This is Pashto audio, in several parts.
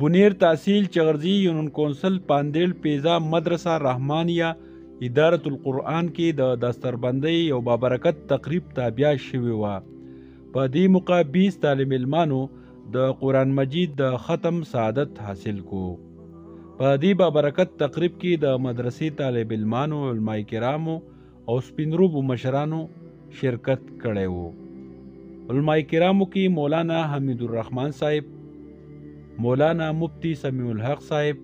منیر تحصیل چغرزی یونین کونسل پاندیل پیزا مدرسه رحمانیه ادارة القرآن کې د دستربندۍ یو بابرکت تقریب تابع شوی و. په دې موقع 20 طالب علمانو د قرآن مجید د ختم سعادت حاصل کو. په دې بابرکت تقریب کې د مدرسې طالب علمانو، علماء کرامو او سپینروبو مشرانو شرکت کړی و. علماء کرامو کې مولانا حمید الرحمن صاحب، مولانا مفتی سمیع الحق صاحب،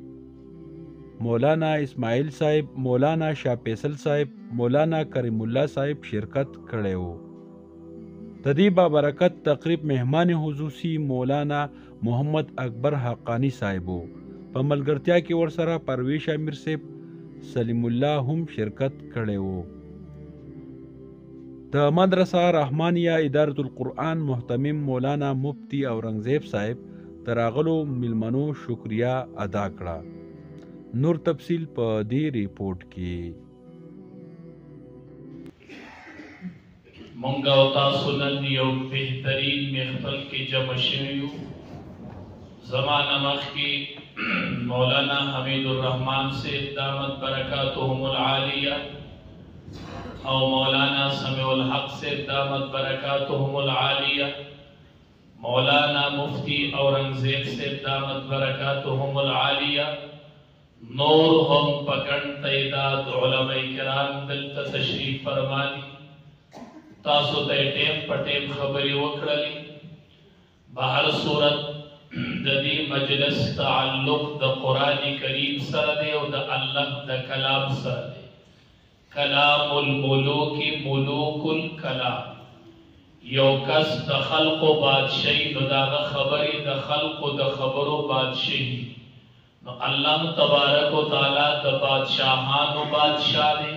مولانا اسماعیل صاحب، مولانا شاه فیصل صاحب، مولانا کریم الله صاحب شرکت کړی و. د دې بابرکت تقریب مهمان خصوصي مولانا محمد اکبر حقانی صاحب و. په ملګرتیا کې ورسره پرویش امیر صاحب، سلیم الله هم شرکت کړی و. د مدرسه رحمانیه ادارة القرآن محتمم مولانا مفتی اورنګزیب صاحب د راغلو مېلمنو شکریه ادا کړه. نور تفصیل په دې ریپورت کې. مونږ او تاسو نن یو بهترین محفل کې جمع شوي یو. زمانه مخکې مولانا حمید الرحمن صاحب دامت برکاتهم العالیه او مولانا سمیع الحق صاحب دامت برکاتهم العالیه، مولانا مفتی اورنګزیب صاحب دامت برکاتهم العالیه، نور هم پکن تعداد علماء کرام دلته تشریف فرمانی. تاسو ته ټیم په ټیم خبرې وکړلې. بهر صورت د دې مجلس تعلق د قرآن کریم سره دی او د الله د کلام سره دی. کلام الملوک ملوک الکلام. یو کس د خلقو بادشاہی نو داغه خبرې د خلقو د خبرو بادشاہی. نو الله تبارک و تعالی د بادشاہانو بادشاہ دی.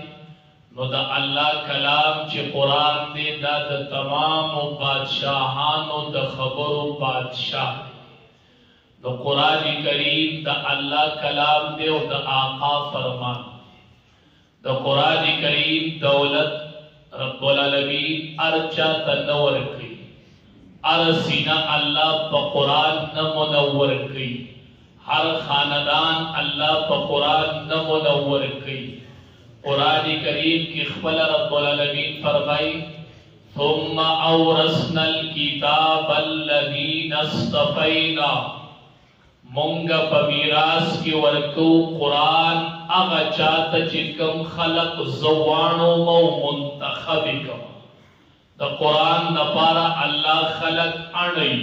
نو دا الله کلام چې قرآن دی دا د تمام بادشاہانو د خبرو بادشاہ دی. د قرآن کریم د الله کلام دی او د آقا فرمان. د قرآن کریم دولت رب العالمین ارچا تنور کړي. ار سینه الله په قرآن نه منور کړي. هر خاندان الله په قرآن نه منور کړي. قرآن کریم کی خپل رب العالمین فرمائی ثم اورثنا الكتاب الذین اصطفینا. مونږ په میراث کې ورکو قرآن هغه چاته چې کوم خلق زوانو مو منتخب کوم. د قرآن لپاره الله خلق اړوي،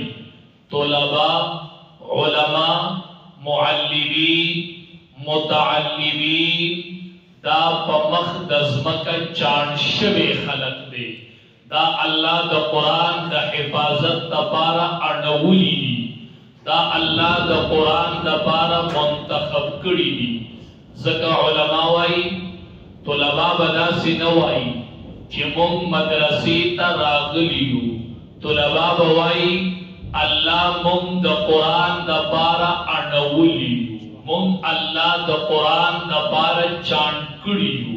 طلبا، علما، معلمین، متعلمین. دا په مخ د ځمکه چاڼ شوي خلق دی. دا الله د قرآن د حفاظت لپاره اړولي دي. دا الله د قرآن لپاره منتخب کړي دي. ځکه علما وایي طلبا به داسې نه وایي چې موږ مدرسې ته راغلي یو. طلبا به وایي الله موږ د قرآن لپاره اړولي یو. مونږ الله د قرآن لپاره چاڼ کړي یو.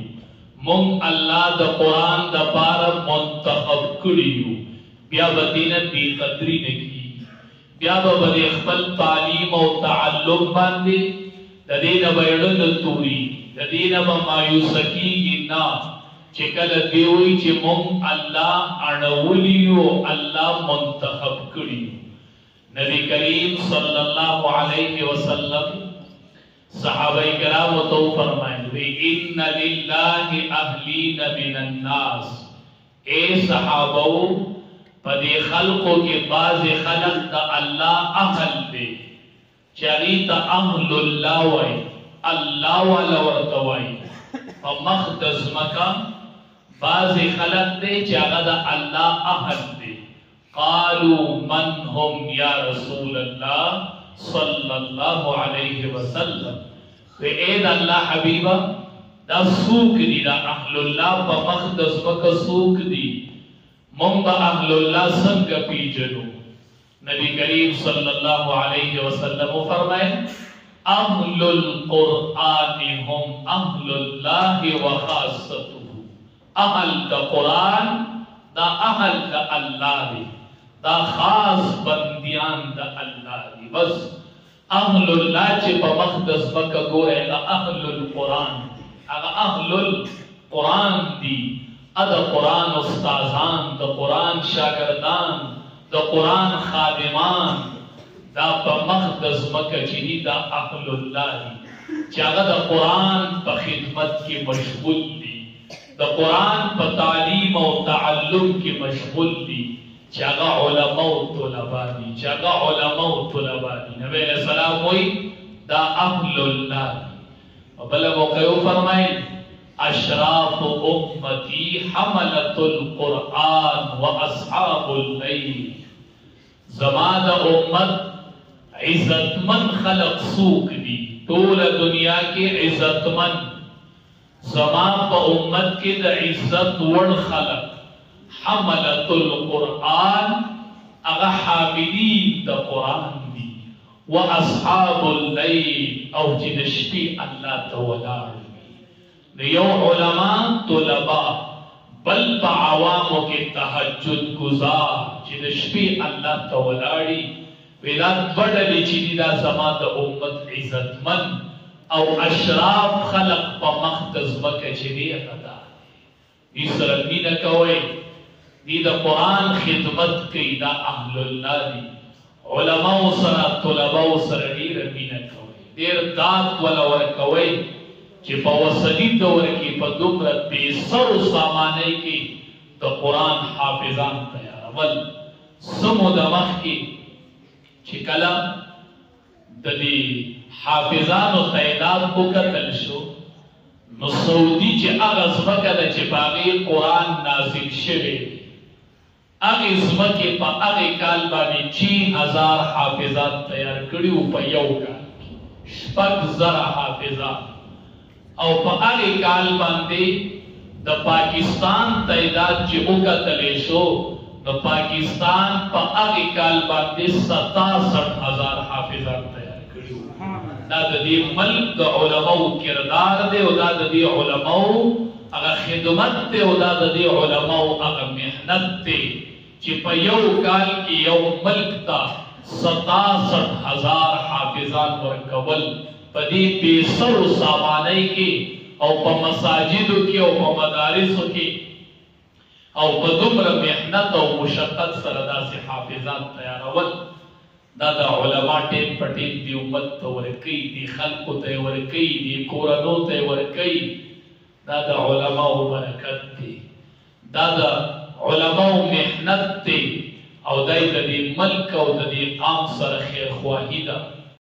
مونږ الله د قرآن لپاره منتخب کړي یو. بیا به دې نه بې قدري نه کېږي. بیا به د خپل تعلیم او تعلم باندې د دې نه به زړه نه تورېږي، د دې نه به مایوسه کېږي. نه، چې کله دې وایي چې مونږ الله اړولي یو، الله منتخب کړي یو. نبی کریم صلی الله علیه وسلم صحابہ کرام تو فرمائے ان للہ اہلین من الناس. اے صحابہ پدے خلقوں کے بعض خلق دا اللہ اہل دے. چاہیتا اہل اللہ وائی، اللہ والا ورطوائی. فمخدز مکا بعض خلق دے چاہتا دا اللہ اہل دے. قالوا من ہم یا رسول اللہ صلی اللہ علیہ وسلم. اے دا اللہ حبیبہ دا سوک دی، دا اہل اللہ پا مقدس بکا سوک دی. من با اہل اللہ سنگ پی جنو. نبی کریم صلی اللہ علیہ وسلم فرمائے اہل القرآن ہم اہل اللہ و خاصتو. اہل دا قرآن دا اہل دا اللہ دی، دا خاص بندیان دا اللہ دی. بس اهل الله چې په مقدس مکه ګوره هغه اهل القرآن، هغه اهل القرآن دي. د قرآن استادان، د قرآن شاگردان، د قرآن خادمان، دا په مقدس مکه چې دي دا اهل الله دي چې هغه د قرآن په خدمت کې مشغول دي، د قرآن په تعلیم او تعلم کې مشغول دي، چې هغه علما او طلبا دي، چې هغه علما او طلبا دي. نبی علیہ السلام وایي دا اهل الله دي. او بله موقع یې وفرمایل اشراف امتی حملة القرآن و اصحاب اللیل. زما د امت عزتمن خلق سوق دي، ټول دنیا کې عزتمن. زما په امت کې د عزت وړ خلق حملة القرآن، هغه حاملین د قرآن دي، و اصحاب اللیل، او چې د شپې الله ته ولاړ وي. یو علما طلبا، بل په عوامو کې تهجد گزار چې د شپې الله ته ولاړي. وی دا دوه ډلې چې دي دا زما د امت عزتمن او اشراف خلق په مقدس مکه چې دی هغه دا دي سره مینه کوئ، دی د قرآن خدمت کوي، دا اهل الله دي. علماو سره طلباو سره ډېره مینه کوئ، ډېر داد وله ورکوئ چې په وسلي دور کې په دومره بېسرو سامانۍ کې د قرآن حافظان تیارول. سمو د مخکې چې کله د دې حافظانو تعداد وکتل شو، نو سعودي چې هغه ځمکه ده چې په هغې قرآن نازل شوی دی، هغې ځمکې په هغې کال باندې 60,000 حافظات تیار کړي وو په یو کال کې، 6,000 حافظات. او په هغې کال باندې د پاکستان تعداد چې وکتلی شو، نو پاکستان په هغې کال باندې 67,000 حافظات تیار کړي وو. دا د دې ملک د علماو کردار دی، او دا د دې علماو هغه خدمت دی، او دا د دې علماو هغه محنت دی چې په یو کال کې یو ملک ته 67,000 حافظان ورکول په دې بېسرو سامانۍ کې، او په مساجدو کې او په مدارسو کې، او په دومره محنت او مشقت سره داسې حافظان تیارول. دا د علما ټیم په ټیم دې امت ته ورکوي، دې خلکو ته یې ورکوي، دې کورنو ته یې ورکوي. دا د علماو برکت دی، دا د علماو محنت دی، او دا د دې ملک او د دې قام سره خیرخواهي ده.